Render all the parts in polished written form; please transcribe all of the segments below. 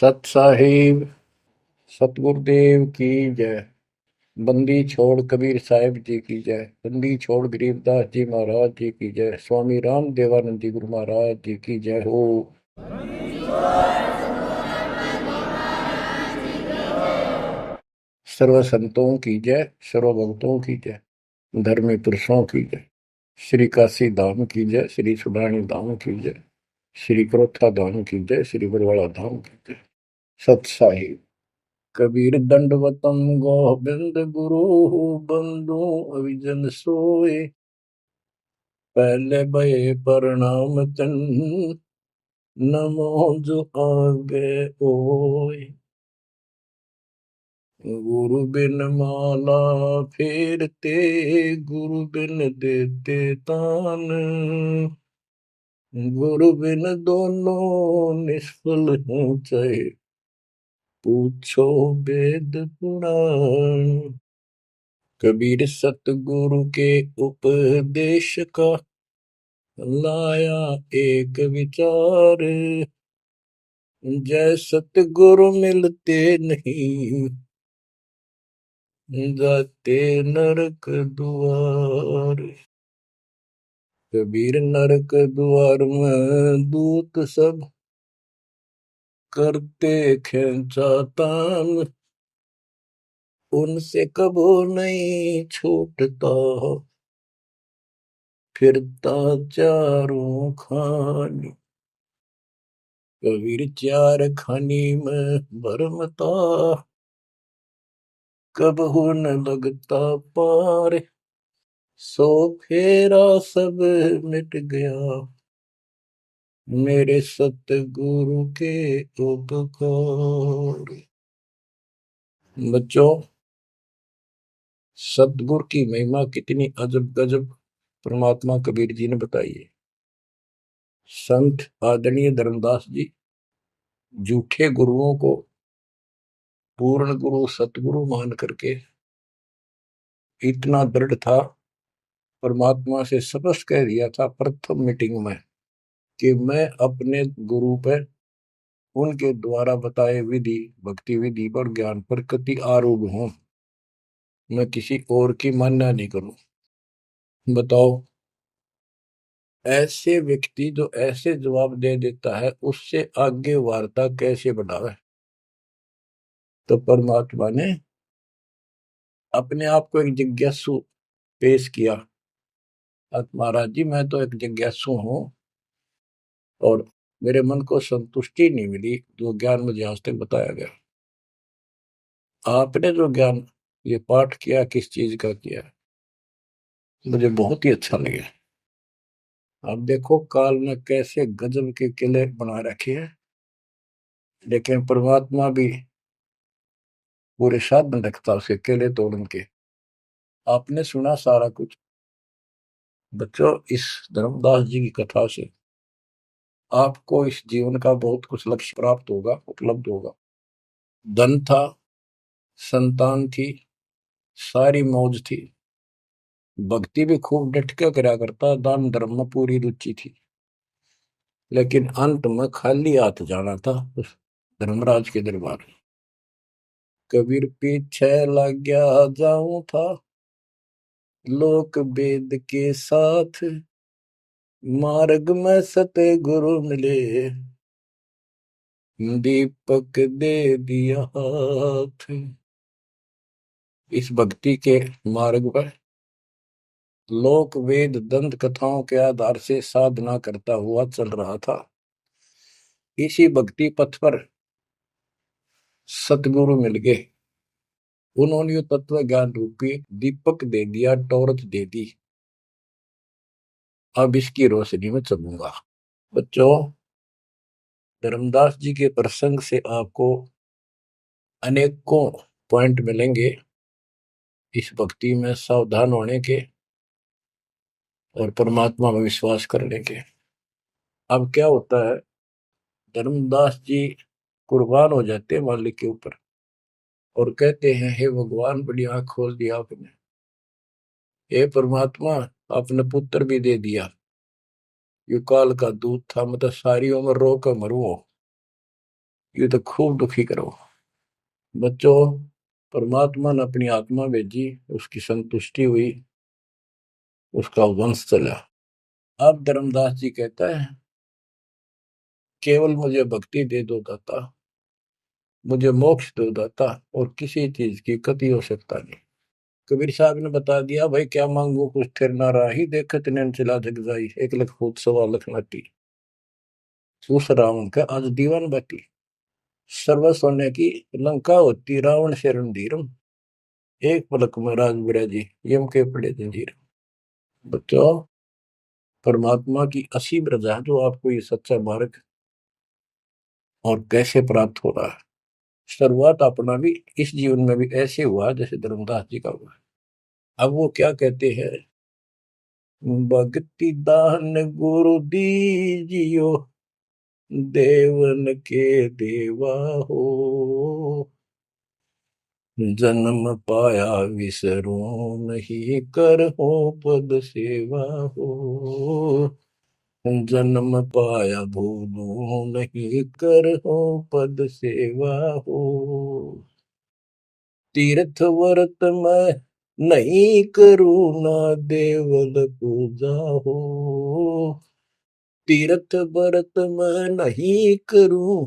सत साहिब सतगुरुदेव की जय। बंदी छोड़ कबीर साहिब जी की जय। बंदी छोड़ गरीबदास जी महाराज जी की जय। स्वामी राम देवानंद जी गुरु महाराज जी की जय हो। सर्व संतों की जय, सर्व भक्तों की जय, धर्मी पुरुषों की जय। श्री काशी धाम की जय, श्री सुडानी धाम की जय, श्री क्रोथा धाम की जय, श्री बरवाड़ा धाम की जय। सत साहिब। कबीर दंडवतम गोविंद गुरु बंधु अविजन सोए। पहले भये प्रणाम तन नमो जो आगे ओए। गुरु बिन माला फेरते, गुरु बिन देते तान, गुरु बिन दोनों निष्फल हैं चाहे पूछो वेद पुराण। कबीर सतगुरु के उपदेश का लाया एक विचार। जय सतगुरु मिलते नहीं, जाते नरक द्वार। कबीर नरक द्वार में दूत सब करते खेचा तान, उनसे कबो नहीं छूटता फिरता चारों खानी। कबीर चार खानी में भरमता, कबहू न लगता पार। सो फेरा सब मिट गया, मेरे सतगुरु के उपकार। बच्चों, सतगुरु की महिमा कितनी अजब गजब परमात्मा कबीर जी ने बताई है। संत आदरणीय धर्मदास जी झूठे गुरुओं को पूर्ण गुरु सतगुरु मान करके इतना दृढ़ था, परमात्मा से स्पष्ट कह दिया था प्रथम मीटिंग में कि मैं अपने गुरु पर उनके द्वारा बताए विधि भक्ति विधि और ज्ञान पर कति आरूढ़ हूं। मैं किसी और की मान्य नहीं करूं। बताओ, ऐसे व्यक्ति जो ऐसे जवाब दे देता है उससे आगे वार्ता कैसे बढ़ावे। तो परमात्मा ने अपने आप को एक जिज्ञासु पेश किया। महाराज जी, मैं तो एक जिज्ञासु हूं और मेरे मन को संतुष्टि नहीं मिली जो ज्ञान मुझे आज तक बताया गया। आपने जो ज्ञान ये पाठ किया किस चीज का किया, मुझे बहुत ही अच्छा लगा। अब देखो काल ने कैसे गजब के किले बना रखे हैं, लेकिन परमात्मा भी पूरे साधन रखता उसके किले तोड़न के। आपने सुना सारा कुछ। बच्चों, इस धर्मदास जी की कथा से आपको इस जीवन का बहुत कुछ लक्ष्य प्राप्त होगा, उपलब्ध होगा। धन था, संतान थी, सारी मौज थी, भक्ति भी खूब डट के करा करता, दान धर्म में पूरी रुचि थी, लेकिन अंत में खाली हाथ जाना था उस धर्मराज के दरबार। कबीर पीछे लग गया जाऊं था, लोक वेद के साथ, मार्ग में सतगुरु मिले, दीपक दे दिया हाथ। इस भक्ति के मार्ग पर लोक वेद दंत कथाओं के आधार से साधना करता हुआ चल रहा था। इसी भक्ति पथ पर सतगुरु मिल गए। उन्होंने तत्व ज्ञान रूपी दीपक दे दिया, टॉर्च दे दी। अब इसकी रोशनी में चलूंगा। बच्चों, धर्मदास जी के प्रसंग से आपको अनेकों पॉइंट मिलेंगे इस भक्ति में सावधान होने के और परमात्मा में विश्वास करने के। अब क्या होता है, धर्मदास जी कुर्बान हो जाते हैं मालिक के ऊपर और कहते हैं, हे भगवान, बड़ी आंख खोल दिया आपने। हे परमात्मा, आपने पुत्र भी दे दिया। युग काल का दूत था, मतलब सारी उम्र रो कर मरुओ। ये तो खूब दुखी करो। बच्चों, परमात्मा ने अपनी आत्मा भेजी, उसकी संतुष्टि हुई, उसका वंश चला। अब धर्मदास जी कहता है, केवल मुझे भक्ति दे दो दाता, मुझे मोक्ष दो दाता, और किसी चीज की कति आवश्यकता नहीं। कबीर साहब ने बता दिया, भाई क्या मांगू कुछ थिर ना राही, देखत नैन चला जग जाई, 1 लाख फूट 1.25 लाख नाटी। उस रावण का आज दीवान बाटी, सर्व सोने की लंका होती, रावण से रणधीरम, एक पलक में राज बिराजी, यम के पड़े जंजीर। बच्चों, परमात्मा की असीम रजा है जो आपको ये सच्चा मार्ग और कैसे प्राप्त हो रहा है। शुरुआत अपना भी इस जीवन में भी ऐसे हुआ जैसे धर्मदास जी का हुआ। अब वो क्या कहते हैं, भक्ति दान गुरु दीजियो, देवन के देवा हो, जन्म पाया विसरो नहीं, कर हो पद सेवा हो, जन्म पाया भूलो नहीं, कर हो पद सेवा हो, तीर्थ व्रत मैं नहीं करूँ ना, देवल पूजा हो, तीर्थ व्रत मैं नहीं करूँ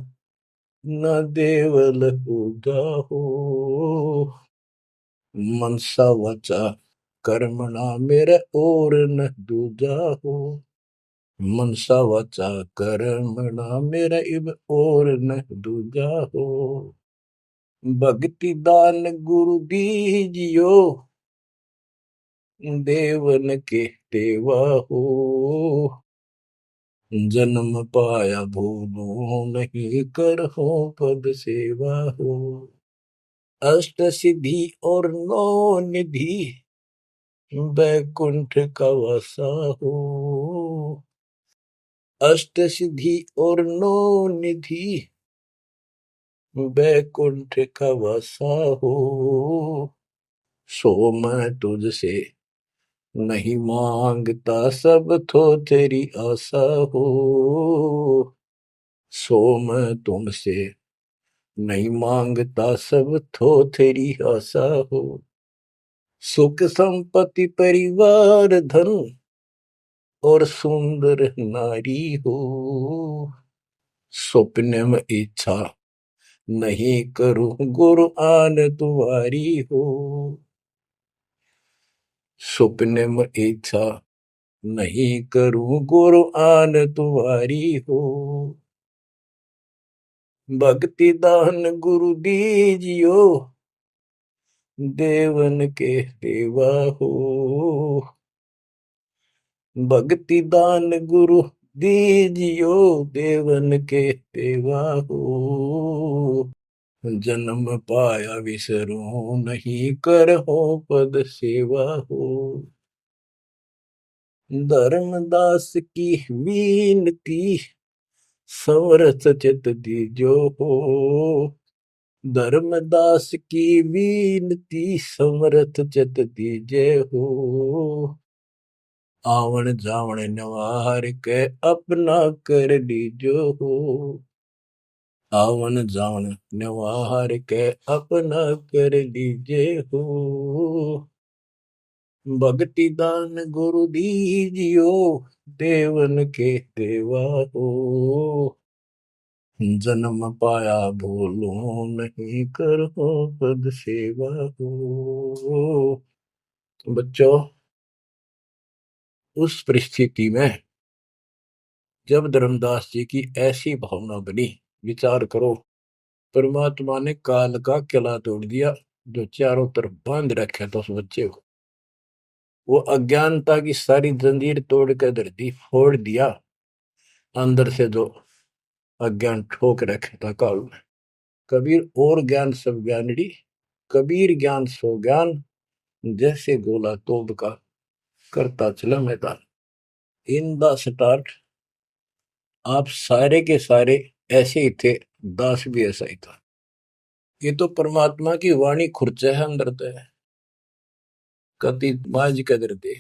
ना, देवल पूजा हो, मनसा वाचा कर्मणा मेरा और न दूजा हो, मनसा वाचा कर्मणा मेरा इब और न दूजा हो, भक्ति दान गुरु दीजियो, देवन के देवा हो, जन्म पाया भूलो नहीं, कर हो पद सेवा हो, अष्ट सिद्धि और नौ निधि, बैकुंठ का वासा हो, अष्ट सिद्धि और नौ निधि, बैकुंठ का वासा हो, सो मैं तुझसे नहीं मांगता, सब तो तेरी आशा हो, सो मैं तुमसे नहीं मांगता, सब तो तेरी आशा हो, सुख संपत्ति परिवार धन और सुंदर नारी हो, स्वप्न में इच्छा नहीं करूं, गुरु आन तुम्हारी हो, स्वप्न में इच्छा नहीं करूं, गुरु आन तुम्हारी हो, भक्ति दान गुरु दीजियो, देवन के देवा हो, भक्ति दान गुरु दीजियो, देवन के देवा हो, जन्म पाया विसरो नहीं, कर हो पद सेवा हो, धर्मदास की विनती, समरथ चित दीजो हो, धर्मदास की विनती, समरथ चित दीजे हो, आवन जावन नवार के अपना कर लीजो हो, आवन जावन नवार के अपना कर लीजे हो, भक्ति दान गुरु दीजियो, देवन के देवा हो, जन्म पाया भूलो नहीं, करो पद सेवा हो। बच्चों, उस परिस्थिति में जब धर्मदास जी की ऐसी भावना बनी, विचार करो, परमात्मा ने काल का किला तोड़ दिया जो चारों तरफ बांध रखा था उस बच्चे को, वो अज्ञानता की सारी जंजीर तोड़ कर धरती फोड़ दिया, अंदर से जो अज्ञान ठोक रखे था काल में। कबीर और ज्ञान सब ज्ञानड़ी, कबीर ज्ञान सो ज्ञान, जैसे गोला तोब का करता चला मैदान। इन द स्टार्ट आप सारे के सारे ऐसे ही थे, दास भी ऐसा ही था। ये तो परमात्मा की वाणी खुर्च है अंदर तो है, कति माज कदर दे।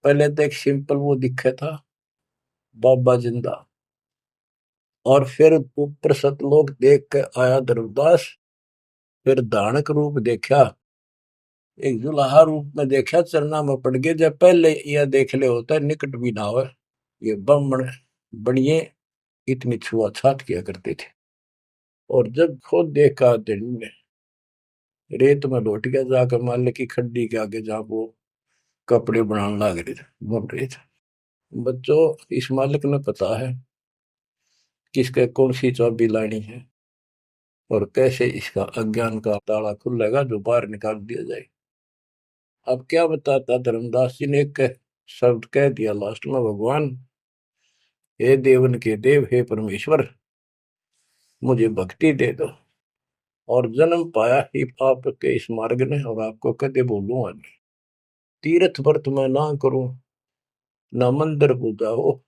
पहले तो एक सिंपल वो दिखा था, बाबा जिंदा, और फिर ऊपर सतलोक देख के आया धर्मदास, फिर धानक रूप देखा, एक जुलाहा रूप में देखा, चरना में पड़ गए। जब पहले यह देख ले होता है निकट भी ना हो, ये ब्राह्मण बनिए इतनी छुआछात किया करते थे। और जब खुद देखा दिन ने रेत में लौट गया, जाकर मालिक की खड्डी के आगे जहां वो कपड़े बनाने लग रहे थे, बन रहे थे। बच्चों, इस मालिक ने पता है किसके कौन सी चाबी लानी है और कैसे इसका अज्ञान का ताला खुलेगा जो बाहर निकाल दिया जाए। अब क्या बताता धर्मदास जी ने, एक शब्द कह दिया लास्ट में, भगवान हे देवन के देव, हे परमेश्वर, मुझे भक्ति दे दो और जन्म पाया ही आपके इस मार्ग ने, और आपको कदे बोलूं आज, तीर्थ व्रत मैं ना करूं, ना मंदिर पूजा हो,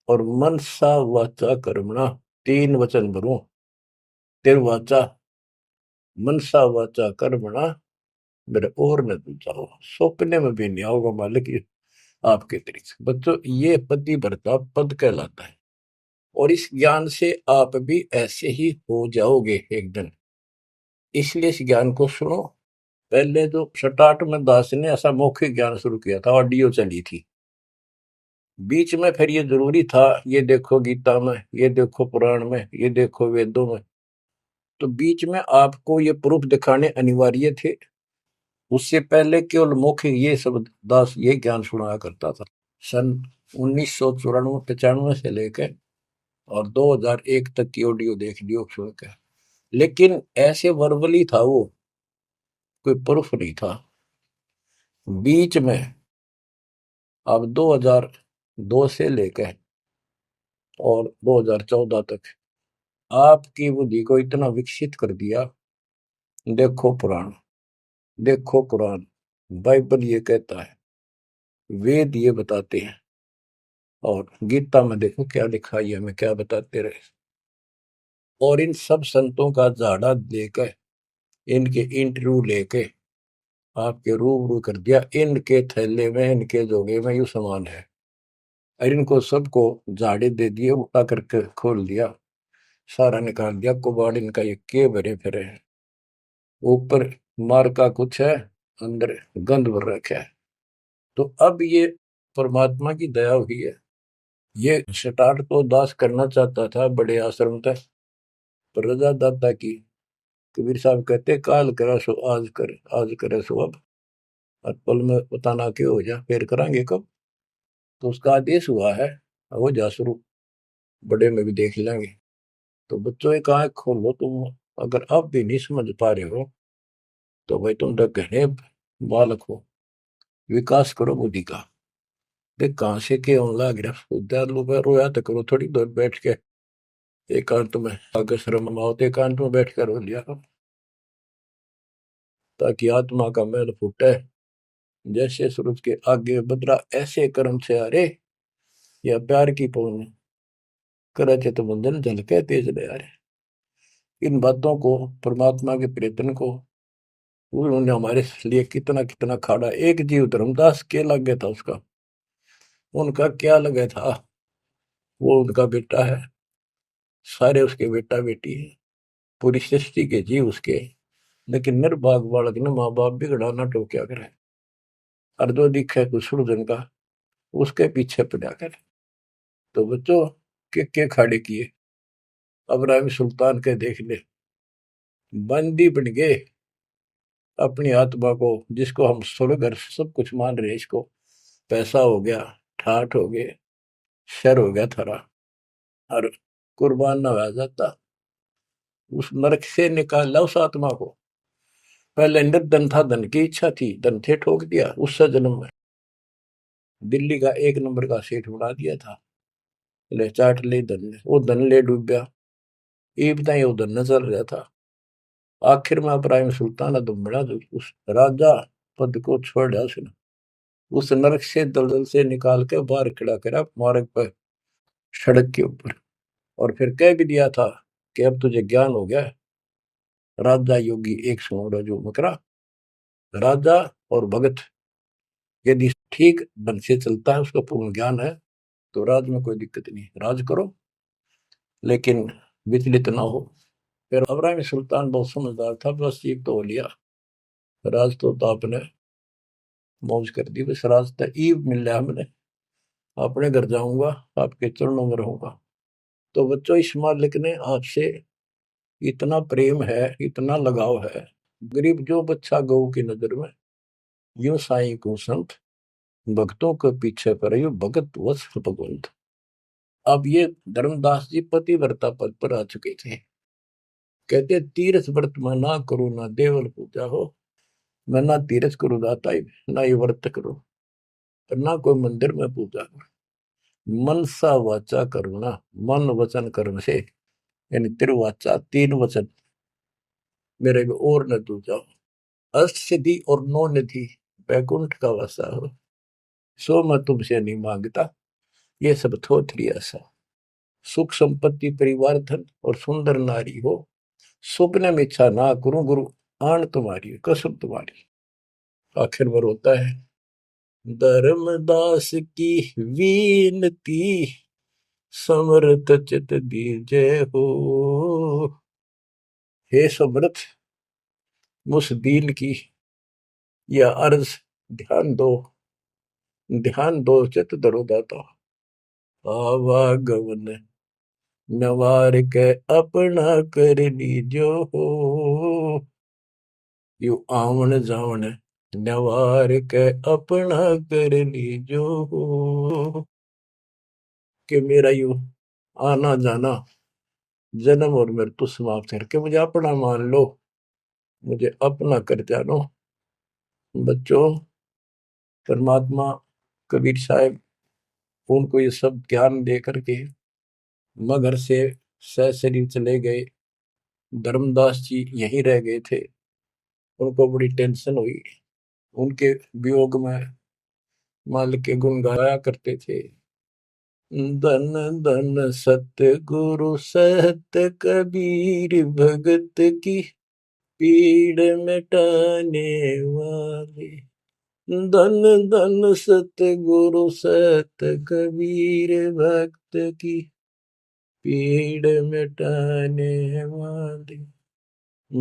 और मनसा वाचा कर्मणा, तीन वचन भरूं, तिर वाचा मनसा वाचा कर्मणा, मेरे और न दूजा हो, सपने में भी नहीं आओगे मालिक आपके तरीके। बच्चों, ये पति भरता पद कहलाता है, और इस ज्ञान से आप भी ऐसे ही हो जाओगे एक दिन। इसलिए इस ज्ञान को सुनो। पहले जो स्टार्ट में दास ने ऐसा मौखिक ज्ञान शुरू किया था, ऑडियो चली थी, बीच में फिर ये जरूरी था, ये देखो गीता में, ये देखो पुराण में, ये देखो वेदों में, तो बीच में आपको ये प्रूफ दिखाने अनिवार्य थे। उससे पहले केवल मौखिक ये सब दास ये ज्ञान सुनाया करता था। सन 1994-95 से लेकर और 2001 तक की ऑडियो देख लियो सुन के, लेकिन ऐसे वर्बली था वो, कोई प्रूफ नहीं था। बीच में अब 2002 से लेकर और 2014 तक आपकी बुद्धि को इतना विकसित कर दिया। देखो पुराण, देखो कुरान, बाइबल ये कहता है, वेद ये बताते हैं, और गीता में देखो क्या लिखा है, हमें क्या बताते रहे। और इन सब संतों का झाड़ा लेकर, इनके इंटरव्यू लेके आपके रूबरू कर दिया, इनके थैले में, इनके जोगे में यू सामान है, और इनको सबको झाड़े दे दिए, उठा करके खोल दिया, सारा निकाल दिया कुबाड़ इनका, ये के भरे फिरे हैं, ऊपर मार का कुछ है, अंदर गंध भर रखा है। तो अब ये परमात्मा की दया हुई है। ये स्टार्ट तो दास करना चाहता था बड़े आश्रम तक, पर रजा दाता की। कबीर साहब कहते, काल करा सो आज कर, आज करे सो अब, और पल में पता ना क्यों हो जा, फिर करांगे कब। तो उसका आदेश हुआ है, हो जा शुरू, बड़े में भी देख लेंगे। तो बच्चों एक आंख खोलो तुम, अगर अब भी नहीं समझ पा रहे हो तो भाई तुम घने बालक हो, विकास करो बुद्धि का। देख कहां से के होने लग रहा, उद्यालु में रोया तो करो थोड़ी देर बैठ के, एकांत में आगे शर्म आओ तो एकांत में बैठ कर रो लिया करो, ताकि आत्मा का मैल फूटे। जैसे सूरज के आगे बदरा, ऐसे कर्म से अरे, या प्यार की पौन करे थे तो बंधन झलके तेज ले आ रहे। इन बातों को, परमात्मा के प्रेतन को, उन्होंने हमारे लिए कितना कितना खाड़ा। एक जीव धर्मदास के लगे था उसका, उनका क्या लगे था, वो उनका बेटा है, सारे उसके बेटा बेटी है, पूरी सृष्टि के जीव उसके। लेकिन निर्भाग बालक ने माँ बाप बिगड़ा ना टोक्या करे, और जो दिखे कुछ जन का उसके पीछे पड़ा करे। तो बच्चों, के खाड़े किए, अब्राहिम सुल्तान के देख ले, बंदी बन गए अपनी आत्मा को, जिसको हम स्वर्ग और सब कुछ मान रहे हैं, इसको पैसा हो गया, ठाठ हो गए, शर हो गया थारा, और कुर्बान ना हो जाता, उस नरक से निकाला उस आत्मा को। पहले निर्धन था, धन की इच्छा थी, धन थे ठोक दिया, उससे जन्म में दिल्ली का एक नंबर का सेठ बना दिया था, ले चाट ले धन ले, वो धन ले डूब गया, ये बताइए वो धन न चल रहा था। आखिर में इब्राहिम सुल्तान अदम बड़ा, जो उस राजा पद को छोड़ दिया उसने, उस नरक से दलदल से निकाल के बाहर खड़ा करा मार्ग पर, सड़क के ऊपर, और फिर कह भी दिया था कि अब तुझे ज्ञान हो गया। राजा योगी एक सुनो जो मकरा, राजा और भगत यदि ठीक ढंग से चलता है, उसका पूर्ण ज्ञान है, तो राज में कोई दिक्कत नहीं, राज करो। लेकिन विचलित ना हो। फिर इब्राहिम सुल्तान बहुत समझदार था, बस एक तो हो लिया, राज तो आपने मौज कर दी, बस रास्ता ईब मिल रहा हमने, अपने घर जाऊंगा, आपके चरणों में रहूंगा। तो बच्चों, इस मालिक ने आपसे इतना प्रेम है, इतना लगाव है, गरीब जो बच्चा गऊ की नजर में, यूं साईं को संत, भक्तों के पीछे पर यू भगत वत्स भगवंत। अब ये धर्मदास जी पतिव्रता पद पर आ चुके थे। कहते तीर्थ व्रत मैं ना करूं, ना देवल पूजा हो, मैं ना तीर्थ करूं दाता ही, ना ये व्रत करूं, और ना कोई मंदिर में पूजा करूं। मन सा वाचा करुणा, मन वचन कर्म से, यानी तिरुवाचा, तीन वचन मेरे को और न तू जाओ, अष्ट सिद्धि और नौ निधि, बैकुंठ का वासा हो, सो मैं तुमसे नहीं मांगता, ये सब थोथरी ऐसा। सुख संपत्ति परिवार धन और सुंदर नारी हो, स्वप्न में इच्छा ना करूं गुरु, आन तुम्हारी कसम तुम्हारी। आखिर में रोता है, धर्मदास की वीनती, समर्थ चित दीजे हो। हे समर्थ, मुझ दीन की यह अर्ज ध्यान दो, ध्यान दो, चित धरो दाता। आवागमन नवार के अपना कर लीजो हो, यू आवन जावन नवार के अपना कर लीजो हो। कि मेरा यू आना जाना, जन्म और मृत्यु समाप्त करके मुझे अपना मान लो, मुझे अपना कर जानो। बच्चों, परमात्मा कबीर साहब उनको ये सब ज्ञान दे करके मगर से सशरीर चले गए। धर्मदास जी यहीं रह गए थे। उनको बड़ी टेंशन हुई। उनके वियोग में मालिक के गुण गाया करते थे। धन धन सतगुरु सत्य कबीर, भगत की पीड़ मिटाने वाले। धन धन सतगुरु सत्य कबीर, भक्त की पीड़ मिटाने वाले।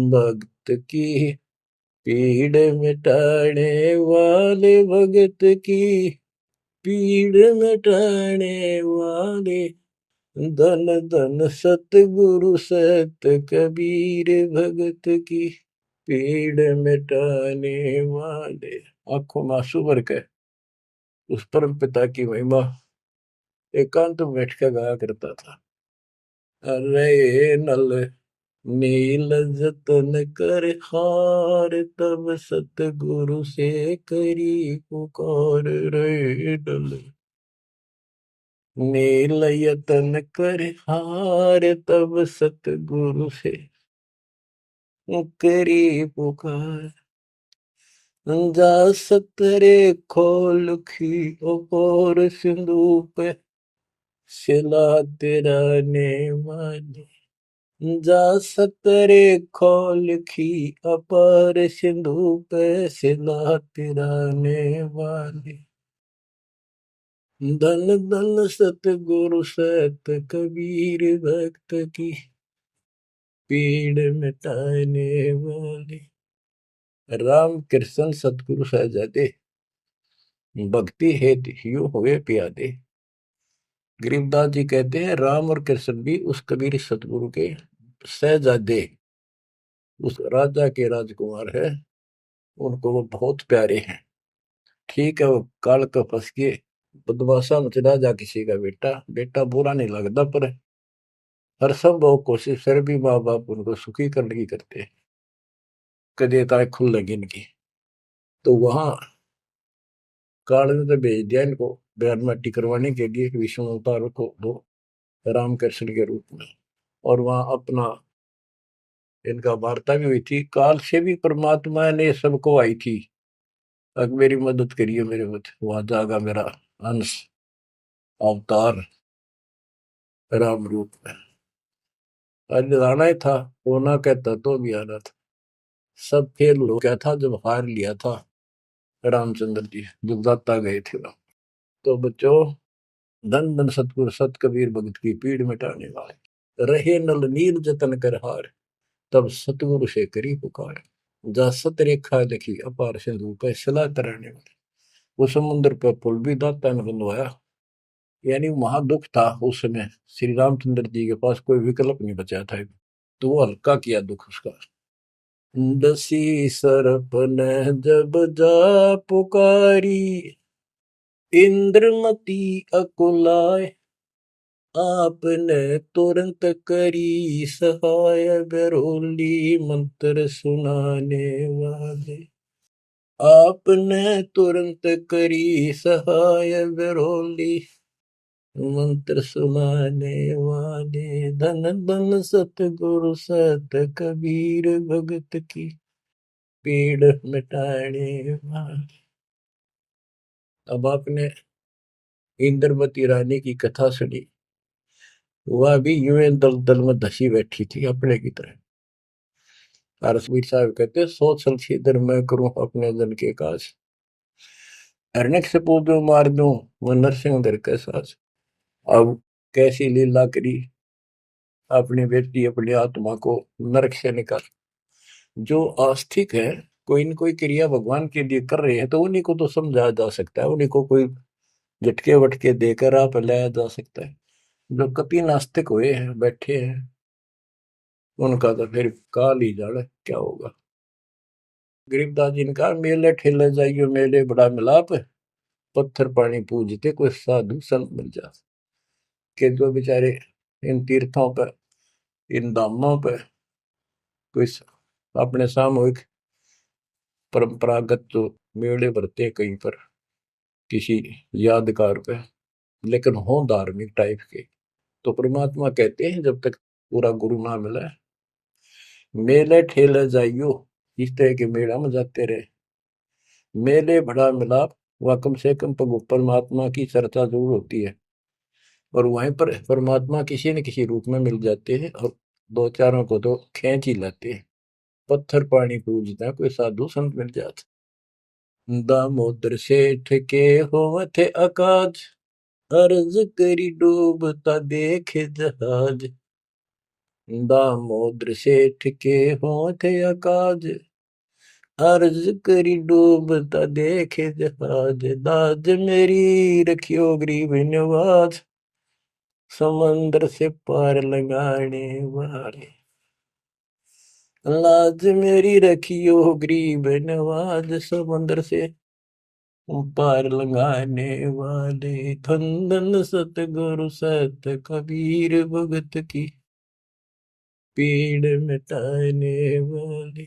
भक्त की पीड़ मिटाने वाले, भगत की पीड़ मिटाने वाले। धन धन सतगुरु सत्य कबीर, भगत की पीड़ मिटाने वाले। आंखों में आंसू भर के उस परम पिता की महिमा एकांत में बैठ कर गाया करता था। अरे नल नील जतन कर हार, तब सतगुरु से करी पुकार। रे नल नील यतन कर हार, तब सतगुरु से करी पुकार। जा सतरे खोल खी और सिंधु पे, सिला तेरा ने माने। जा सतरे खोल खी अपार सिंधु पे, सिला तेरा ने वाले। धन धन सतगुरु सत कबीर, भक्त की पीड़ मिटाने वाले। राम कृष्ण सतगुरु सहजादे, भक्ति हेतु ह्यू हुए प्यादे। गरीबदास जी कहते हैं राम और कृष्ण भी उस कबीर सतगुरु के सहजादे, उस राजा के राजकुमार है, उनको वो बहुत प्यारे हैं। ठीक है, वो काल का फंस के बदमाशा मच राजा किसी का बेटा, बेटा बुरा नहीं लगता, पर हर संभव कोशिश फिर भी माँ बाप उनको सुखी करने की करते हैं, कदे ताए खुल लगी इनकी। तो वहां काल ने तो भेज दिया इनको बयान माटी करवाने के लिए विष्णु अवतार को दो रामकृष्ण के रूप में, और वहां अपना इनका वार्ता भी हुई थी। काल से भी परमात्मा ने सबको आई थी, अब मेरी मदद करिए, मेरे मत वहां जागा मेरा अंश अवतार राम रूप में। आज आना ही था, होना कहता तो भी आना था। सब फेल हो गया था जब हार लिया था रामचंद्र जी, जब दाता गए थे राम। तो बच्चों, धन धन सतगुरु सत कबीर, भगत की पीड़ मिटाने वाले। रहे नल नीर जतन कर हार, तब सतगुरु से करी पुकार। जा सत रेखा लिखी अपार सिंधु पे सला तराने वाले। वो समुद्र पे पुल भी दाता ने बनवाया। यानी वहां दुख था उस समय, श्री रामचंद्र जी के पास कोई विकल्प नहीं बचा था, तो वो हल्का किया दुख उसका। दसी सरप ने जब जा पुकारी, इंद्रमती अकुलाय, आपने तुरंत करी सहाय, बरोली मंत्र सुनाने वाले। आपने तुरंत करी सहाय, बरोली मंत्र सुनाने वाले। धन धन सतगुरु सत कबीर, भगत की पीड़ मिटाने वाले। अब आपने इंद्रवती रानी की कथा सुनी, वह भी यूं दल दल में धसी बैठी थी अपने की तरह। रसवीर साहब कहते, सोच छलछीदर मैं करूं अपने जन के काज, हरनेक से पूजो मार दूं वह नरसिंह धर के साज। अब कैसी लीला करी अपनी बेटी अपनी आत्मा को नरक से निकाल। जो आस्तिक है, कोई न कोई क्रिया भगवान के लिए कर रहे हैं, तो उन्हीं को तो समझाया जा सकता है, उन्हीं को कोई झटके वटके देकर आप लाया जा सकता है। जो कति नास्तिक हुए हैं बैठे हैं, उनका तो फिर काल ही जाने क्या होगा। गरीबदास जी ने कहा, मेले ठेले जाइयो मेले बड़ा मिलाप, पत्थर पानी पूजते कोई साधु संत मिल जा। के जो बेचारे इन तीर्थों पर, इन धामों पर कोई अपने सामूहिक परंपरागत जो मेले भरते कहीं पर किसी यादगार पे, लेकिन हो धार्मिक टाइप के, तो परमात्मा कहते हैं जब तक पूरा गुरु ना मिला, मेले ठेले जाइयो, इस तरह के मेला में जाते रहे, मेले बड़ा मिलाप, वह कम से कम परमात्मा की चर्चा जरूर होती है, और वहीं पर परमात्मा किसी न किसी रूप में मिल जाते हैं, और दो चारों को तो खींच ही लाते हैं। पत्थर पानी पूजता कोई साधु संत मिल जाते। दामोदर सेठ के होवत अकाज, अर्ज करी डूबता देखे जहाज। दामोदर सेठ के होवत अकाज, अर्ज करी डूबता देखे जहाज। दाज मेरी रखियो गरीब नवाज, समंदर से पार लगाने वाले। लाज मेरी रखियो गरीब नवाज, समंदर से पार लगाने वाले। धन धन सतगुरु सत कबीर, भगत की पीड़ मिटाने वाले।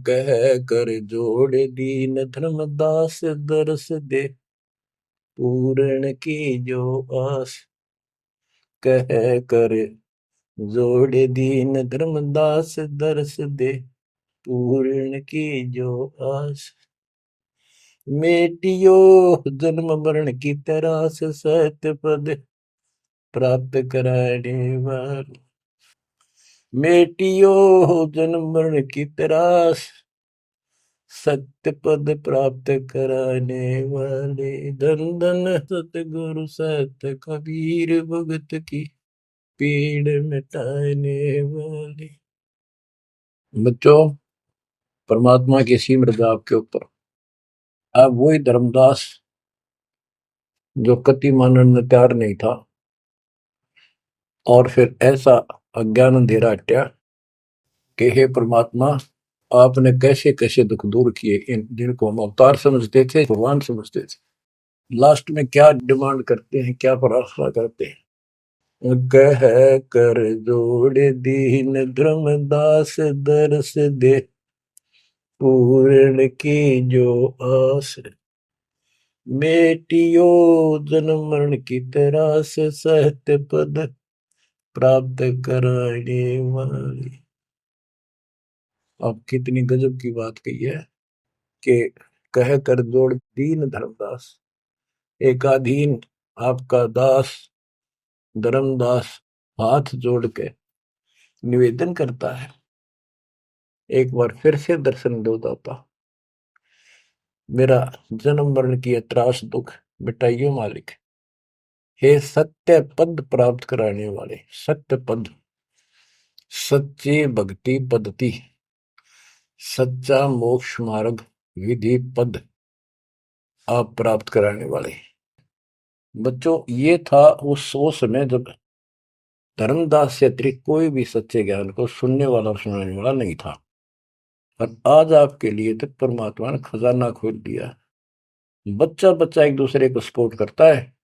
कह कर जोड़ दीन धर्मदास, दरस दे पूर्ण की जो आस। कह कर जोड़ दीन धर्मदास, दरस दे पूर्ण की जो आस। मेटियो जन्म मरण की तरास, सत्य पद प्राप्त कराने वाले। मेटियो जन्म मरण की तरास, सत्य पद प्राप्त कराने वाले। धन धन सतगुरु सत कबीर, भगत की पीड़ मिटाने वाले। बच्चों, परमात्मा की सिमरन आपके ऊपर। अब वही धर्मदास जो कति मानने में तैयार नहीं था, और फिर ऐसा अज्ञान अंधेरा हटा कि हे परमात्मा, आपने कैसे कैसे दुख दूर किए, इन जिनको हम अवतार समझते थे, भगवान समझते थे, लास्ट में क्या डिमांड करते हैं, क्या प्रार्थना करते हैं। कह कर जोड़ दीन धर्मदास, दरस दे पूर्ण की जो आस। मेटियो जन्म मरण की तरास, सहत पद प्राप्त कराने वाली। अब कितनी गजब की बात कही है कि कह कर जोड़ दीन धर्मदास, एक अधीन आपका दास धर्मदास हाथ जोड़ के निवेदन करता है, एक बार फिर से दर्शन दो दाता, मेरा जन्म मरण की त्रास दुख मिटाइयो मालिक। हे सत्य पद प्राप्त कराने वाले, सत्य पद, सच्ची भक्ति पद्धति, सच्चा मोक्ष मार्ग, विधि पद आप प्राप्त कराने वाले। बच्चों, ये था उस समय जब धर्मदास से अतिरिक्त कोई भी सच्चे ज्ञान को सुनने वाला और सुनाने वाला नहीं था। और आज आपके लिए तो परमात्मा ने खजाना खोल दिया। बच्चा बच्चा एक दूसरे को सपोर्ट करता है,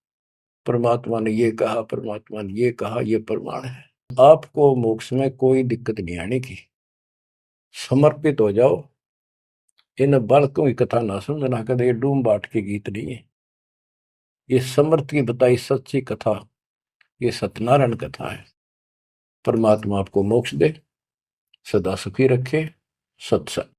परमात्मा ने ये कहा, परमात्मा ने ये कहा, ये प्रमाण है। आपको मोक्ष में कोई दिक्कत नहीं आने की। समर्पित हो जाओ। इन बालकों की कथा ना समझना कर ये डूम बाट के गीत नहीं है। ये समर्थ की बताई सच्ची कथा, ये सत्यनारायण कथा है। परमात्मा आपको मोक्ष दे, सदा सुखी रखे। सत्संग।